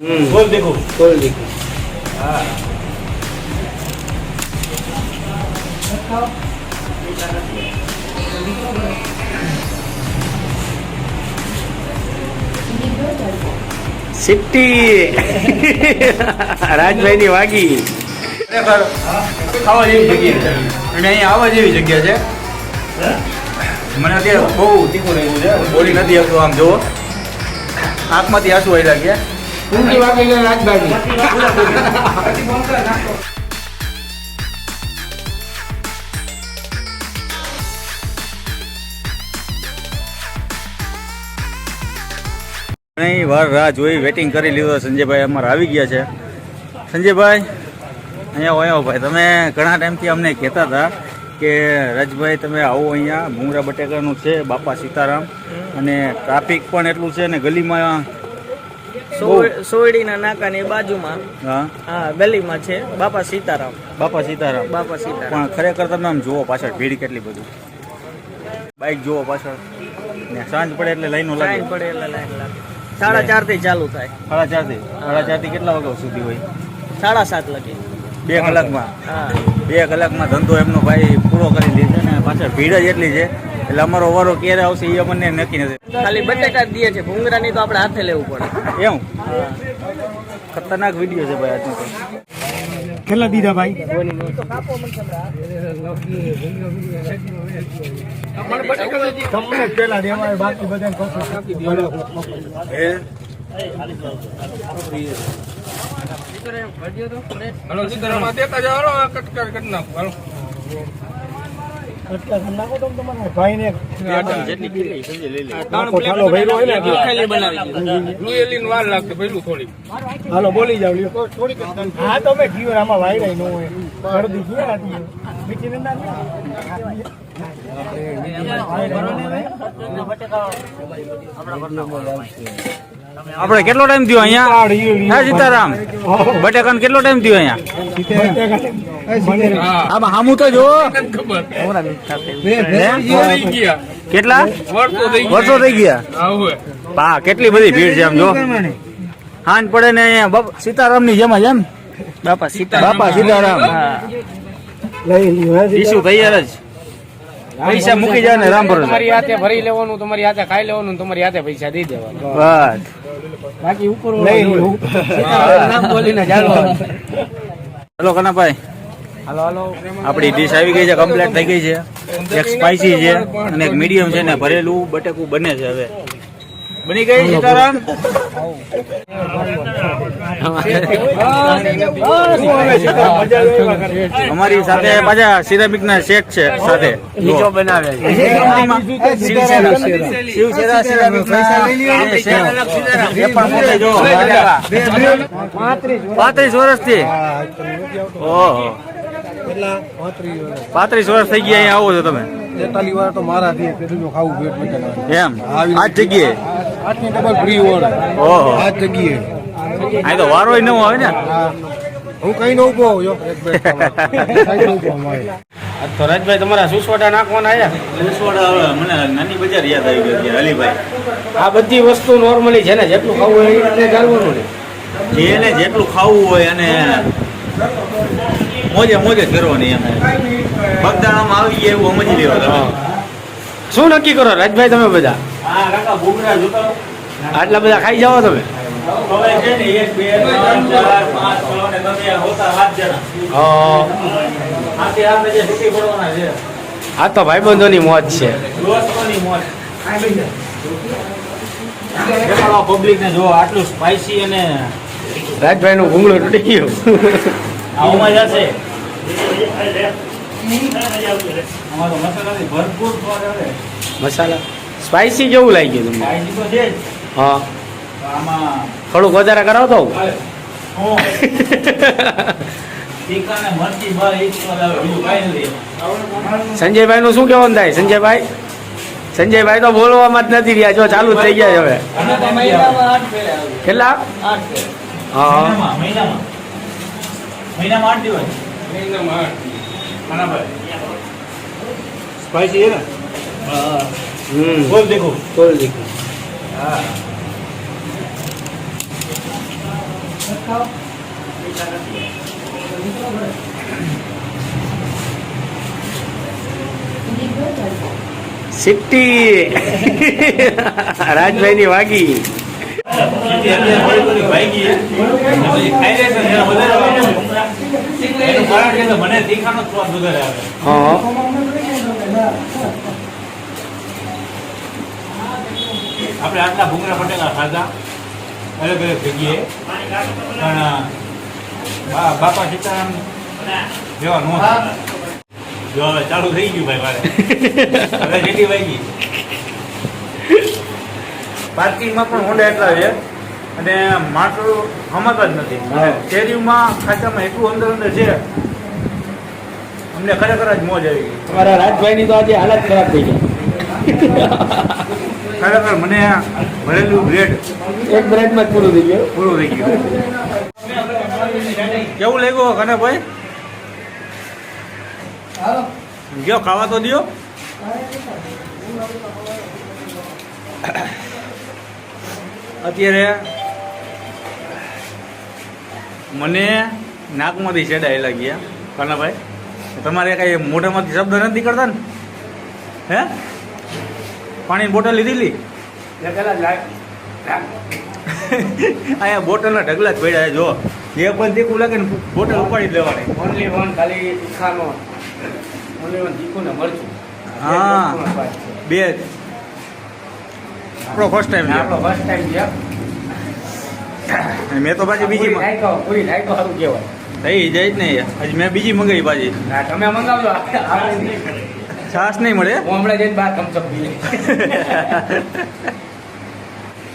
खोल देखो हाँ સિટ્ટી રાજભાઈ ની વાગી ખરેખર ખાવા જેવી જગ્યા છે અને અહીંયા આવવા જેવી જગ્યા છે. મને અત્યારે બહુ તીખું રહ્યું છે, બોલી નથી આવતું. આમ જુઓ, આંખમાંથી આંસુ આવી લાગ્યા. ઊંઘી વાગી ગયા રાજભાઈ ઘણી વાર રાહ જોઈ, વેટિંગ કરી લીધો. સંજયભાઈ અમારે આવી ગયા છે. સંજયભાઈ અહીંયા હોય ભાઈ, તમે ઘણા ટાઈમથી અમને કહેતા હતા કે રાજભાઈ તમે આવો અહીંયા. ભૂંગરા બટેકાનું છે, બાપા સીતારામ, અને ટ્રાફિક પણ એટલું છે ને ગલીમાં સોયડીના નાકાની બાજુમાં હા હા ગલીમાં છે બાપા સીતારામ. બાપા સીતારામ. બાપા સીતારામ પણ ખરેખર તમે આમ જુઓ પાછળ ભીડ કેટલી બધી, બાઇક જુઓ પાછળ, ને સાંજ પડે એટલે લાઈનો લાગે. લાઈન પડે એટલે લાઈન લાગે. 4:30 થી ચાલુ થાય. 4:30 થી કેટલા વાગ્યા સુધી હોય? 7:30 લગી. 2 કલાકમાં. હા 2 કલાકમાં ધંધો એમનો ભાઈ પૂરો કરી દે છે ને પાછળ ભીડ જ એટલી છે એટલે અમારો વારો ક્યારે આવશે એ અમને નક્કી નથી. ખાલી બટેકા જ દે છે, ભૂંગરાની તો આપણે હાથે લેવું પડે. એમ ખતરનાક વિડીયો છે ભાઈ આજનો તો. કેટલા દીધા ભાઈ? તમને પેલા દેવાય, બાકી બધા હાલો બોલી જાવ. હા તો મેં જીવન આમાં વાયરાય ન હોય. અડધી ગયા હતી આપણે કેટલો ટાઈમ થયો અહીંયા? હા સીતારામ, બટેકાનો કેટલો ટાઈમ થયો અહીંયા? આમાં હામું તો જો કેટલા વર્ષો થઈ ગયા. હા કેટલી બધી ભીડ છે આમ જો. હાંજ પડે ને અહીંયા સીતારામ ની જેમ જ એમ. બાપા સીતારામ. બાપા સીતારામ ઈસુ તૈયાર જ. પૈસા મૂકી જાય ને રામ ભરોસે. તમારી હાથે ભરી લેવાનું, તમારી હાથે ખાઈ લેવાનું, તમારી હાથે પૈસા દઈ દેવાનું. બસ બાકી ઉપર નામ બોલીને ચાલવાનું. હલો કનાભાઈ, હાલો હાલો આપણી ડીશ આવી ગઈ છે, કમ્પ્લીટ થઈ ગઈ છે. એક સ્પાઈસી છે અને એક મીડિયમ છે ને ભરેલું બટેકું બને છે. હવે બની ગઈ સીતારામ. અમારી સાથે પાછા સિરામિક ના સેટ છે સાથે નીચો બનાવે શિવસેના સિરામિક ના સેટ. એ પણ મોટે જો 35 વર્ષથી. ઓહો 35 વર્ષ થઈ ગયા અહીંયા આવો છો તમે? 43 વાર તો મારા થી ખાવું પેટ એમ આ જ જગ્યાએ? આટલી ડબલ ફ્રી હોય. ઓહો આ જગ્યાએ આ તો વારો ન આવે ને. હું કઈ ન ઉભો હોઉં. તો રાજભાઈ તમારા સુસવાડા નાખવાના આયા? મને નાની બજાર યાદ આવી ગઈ છે અલીભાઈ. આ બધી વસ્તુ નોર્મલી છે ને, જેટલું ખાવું હોય એ રીતે ચાલવાનું ને. જેને જેટલું ખાવું હોય અને મોજે મોજે કરવાની એમ. બગદાણામાં આવી ગયા એવું સમજી લેવા. શું નક્કી કરો રાજભાઈ તમે બધા? હા કાકા ભૂંગરા જોતા આટલા બધા ખાઈ જાઓ તમે? હવે છે ને 1 2 3 4 5 6 ને તમે હોતા 7 જણા. આપણે જે છૂટી પડવાના છે. આ તો ભાઈબંધોની મોજ છે. દોસ્તોની મોજ. પબ્લિક ને જો આટલું સ્પાઈસી અને રાજભાઈ નું ભૂંગળું તૂટી ગયું. આમાં જશે. અમારો મસાલાથી ભરપૂર સ્વાદ આવે. મસાલા સ્પાઈસી કેવું લાગી ગયું તમને? સ્પાઈસી તો છે જ. હા આમાં થોડુંક વધારે કરાવતો હું. તીખા ને મરચી બસ એક સ્વાદ આવે, બીજું કાંઈ નથી. સંજયભાઈ નું શું કહેવાનું થાય? સંજયભાઈ તો બોલવામાં જ નથી રહ્યા. જો ચાલુ જ થઈ ગયા છે હવે. મહિનામાં 8 ફેરા આવે. કેટલા? 8 ફેરા. હા મહિનામાં 8 દિવસ. સ્પાઈસી છે ને? બોલ દેખો. હા સિટ્ટી રાજભાઈ ની વાગી. મને તીખાનો સ્વાદ વધારે આવે. હા આપણે આટલા ભૂંગળા બટેકા ખાધા અલગ અલગ જગ્યાએ પણ બાપા સીતારામ જેવા નો જો હવે ચાલુ થઈ ગયું ભાઈ મારે હવે જેટલી વાગી પાર્કિંગમાં પણ હોન્ડા એટલા છે અને માણસો હમતા જ નથી શેરીમાં ખાચામાં એટલું અંદર અંદર છે અમને ખરેખર જ મોજ આવી ગઈ. તમારા રાજભાઈ ની તો આજે હાલત ખરાબ થઈ ગઈ. ખરેખર મને ભરેલું બ્રેડ એક બ્રેડ માં જ પૂરું થઈ ગયું. પૂરું થઈ ગયું. કેવું લાગ્યું કનકભાઈ? ગયો ખાવા તો દો. અત્યારે મને નાકમાંથી છેડાયેલા ગયા કાનાભાઈ. તમારે કઈ મોઢામાંથી શબ્દ નથી નીકળતા ને? હે પાણીની બોટલ લીધેલી? અહીંયા બોટલના ઢગલા જ પડ્યા છે. જો જે પણ તીખું લાગે ને બોટલ ઉપાડી જ લેવાની. ઓનલી વન ખાલી તીખાનો, ઓનલી વન તીખું ને મરચું. હા બે જ. આપણો ફર્સ્ટ ટાઈમ આપણો ફર્સ્ટ ટાઈમ છે. મેં તો પાછી બીજી પૂરી લાઈકો સારું કહેવાય. થઈ જાય જ નહીં. હજી મેં બીજી મંગાવી પાછી. હા, તમે મંગાવજો. આપણે નહીં. છાશ નહીં મળે. હું હમણાં જઈને બહાર થમ્સ અપ પી.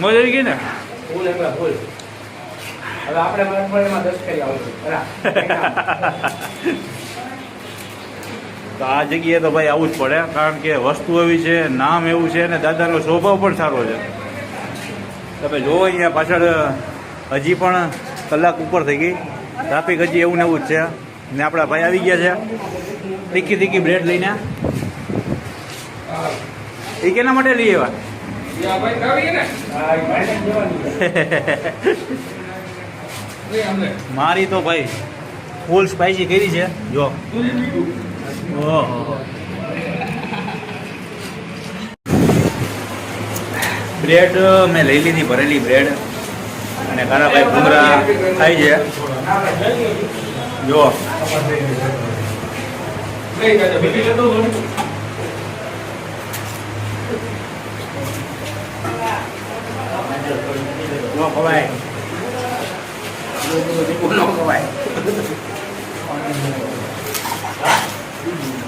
મોજ આવી ગઈ ને? ફૂલ એકલા ફૂલ. હવે આપણે મગફળીમાં 10 કરી આવશું. તો આ જગ્યાએ તો ભાઈ આવવું જ પડે, કારણ કે વસ્તુ એવી છે, નામ એવું છે અને દાદાનો સ્વભાવ પણ સારો છે. તમે જોવો અહીંયા પાછળ હજી પણ કલાક ઉપર થઈ ગઈ. ટ્રાફિક હજી એવું ને એવું જ છે. ને આપણા ભાઈ આવી ગયા છે તીખી તીખી બ્રેડ લઈને. એ કેના માટે લઈ આવ્યા? મારી તો ભાઈ ફૂલ સ્પાઈસી કરી છે. જો ઓહો, બ્રેડ મેં લઈ લીધી, ભરેલી બ્રેડ. અને કાનાભાઈ ભૂંગળા ખાઈ છે. જો નો ખવાય. નો ખવાય.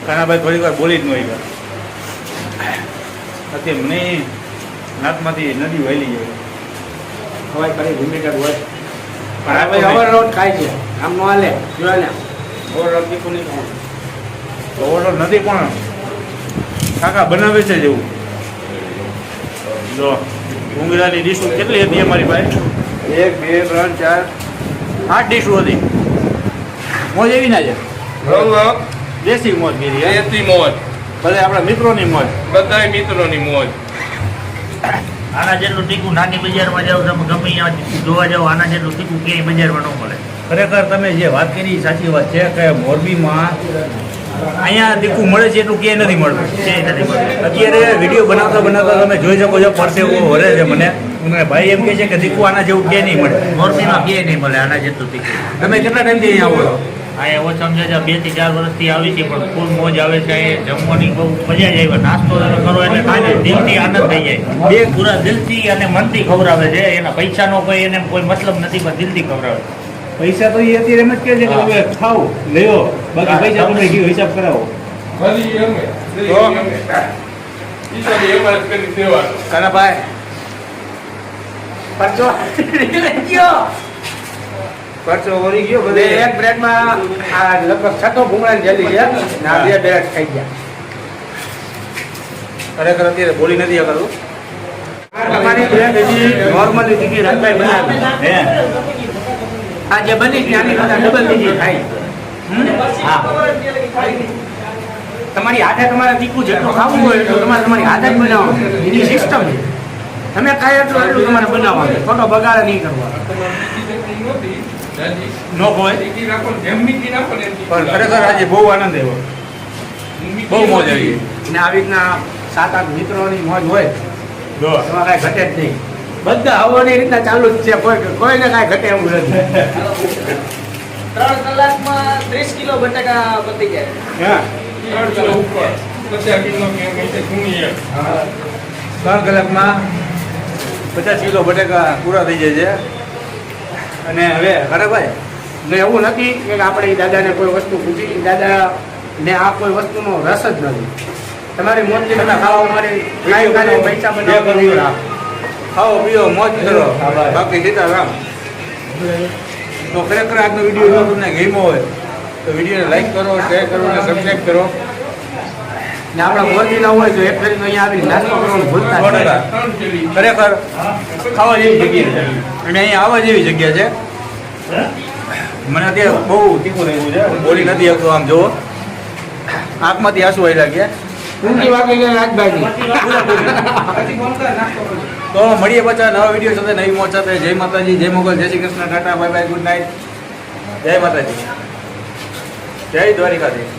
કાનાભાઈ થોડી વાર બોલી જ ન હોય. અત્યારે મને નાકમાંથી નદી વહેલી જાય. ખવાય કરી ભૂમિકા હોય. પણ આપણે ઓવરલોડ ખાય છે. આમ નો હાલે. જોયા ને ઓવરલોડ તીખું નહીં ખાવું. ઓવરલોડ નથી પણ કાકા બનાવે છે જેવું. જો ભૂંગળાની ડીશો કેટલી હતી અમારી પાસે? 1 2 3 4 8 ડીશો હતી. મોજ એવી ના છે. દેશી મોજ કીધી. દેશી મોજ, ભલે આપણા મિત્રોની મોજ. બધાય મિત્રોની મોજ. આના જેટલું ટીકું નાની બજારમાં જાવ તમે ગમે ત્યાં જોવા જાવ આના જેટલું ટીકું ક્યાંય બજારમાં ન મળે. ખરેખર તમે જે વાત કરી સાચી વાત છે કે મોરબીમાં અહીંયા તીખું મળે છે એટલું ક્યાંય નથી મળતું. ક્યાંય નથી મળતું. અત્યારે વિડીયો બનાવતા બનાવતા તમે જોઈ શકો છો પરસેવો વરે છે મને. અને ભાઈ એમ કહે છે કે તીખું આના જેવું ક્યાંય નહીં મળે. મોરબીમાં ક્યાંય નહીં મળે આના જેટલું ટીકું. તમે કેટલા ટાઈમથી અહીંયા આવો છો? અહીંયા ઓછામાં ઓછા 2 થી 4 વર્ષથી આવી છે પણ ફૂલ મોજ આવે છે. અહીંયા જમવાની બહુ મજા જ આવે. નાસ્તો તમે કરો એટલે ખાલી દિલથી આનંદ થઈ જાય. બે પૂરા દિલથી અને મનથી ખવડાવે છે. એના પૈસાનો કોઈ એને કોઈ મતલબ નથી પણ દિલથી ખવડાવે. પૈસા તો એ અત્યારે એમ જ કહે છે કે તમે ખાઓ લેવો, બાકી પૈસા તમે હિસાબ કરાવો. બધી એમે, બધી એમે. ઈશાની એમાં જ કરી દેવા. કાનાભાઈ પરચો ગયો. પરચો વળી ગયો એટલે એક બ્રેડમાં આ લગભગ 6 ભૂંગળાની જેલી છે. ને આ 2 બ્રેડ ખાઈ ગયા. ખરેખર અત્યારે બોલી નથી શકતું. તમારી બ્રેડ હજી નોર્મલી તીખી રાજભાઈ બનાવી. હે આ જે બની છે આની કરતા ડબલ તીખી ખાઈ. હા, તમારી હાથે તમારે તીખું જેટલું ખાવું હોય એટલું તમારે તમારી હાથે જ બનાવવાનું. એની સિસ્ટમ છે. તમે ખાય એટલું તમારે બનાવવાનું, ખોટો બગાડ નહીં કરવાનો. નો હોય ટીકી રાખો ને જેમ મીઠી રાખો ને એમ પણ ખરેખર આજે બહુ આનંદ આવ્યો, બહુ મોજ આવી. ને આવી રીતના 7-8 મિત્રોની મોજ હોય જો એમાં કાંઈ ઘટે જ નહીં. બધા આવવાની રીતના ચાલુ જ છે, કોઈને કાંઈ ઘટે એવું નથી. 3 કલાકમાં 30 કિલો બટાકા પતી જાય. હા 3 કિલો ઉપર 50 કિલો કે કંઈ તે ઘૂમીએ. 3 કલાકમાં 50 કિલો બટાકા પૂરા થઈ જાય છે. અને હવે ખરેખર ને એવું નથી કે આપણે ઈ દાદાને કોઈ વસ્તુ પૂછી, ઈ દાદાને આ કોઈ વસ્તુનો રસ જ નથી. તમારી મોજથી બધા ખાવા મારી પૈસા બનાવવા. ખાઓ પીઓ મોજ કરો, બાકી સીતારામ. તો ખરેખર આજનો વિડીયો જો તમને ગમ્યો હોય તો વિડીયોને લાઈક કરો, શેર કરો અને સબસ્ક્રાઈબ કરો. ને આપણા મોરબીના હોય તો એક ફેરી અહીંયા આવીને નાસ્તો કરવાનું ભૂલતા જ નહીં. 3 થેલી. ખરેખર ખાવા જેવી જગ્યા છે અને અહીંયા આવવા જેવી જગ્યા છે. મને અત્યારે બહુ તીખું રહ્યું છે, હું બોલી નથી શકતો. આમ જુઓ આંખમાંથી આંસુ આવી લાગ્યા. ઊંઘી વાગી ગયા રાજભાઈની. તો મળીએ પાછા નવા વિડીયો સાથે, નવી મોજ સાથે. જય માતાજી, જય મોગલ, જય Shri Krishna, Tata, bye bye, good night, જય માતાજી, જય દ્વારિકાધીશ.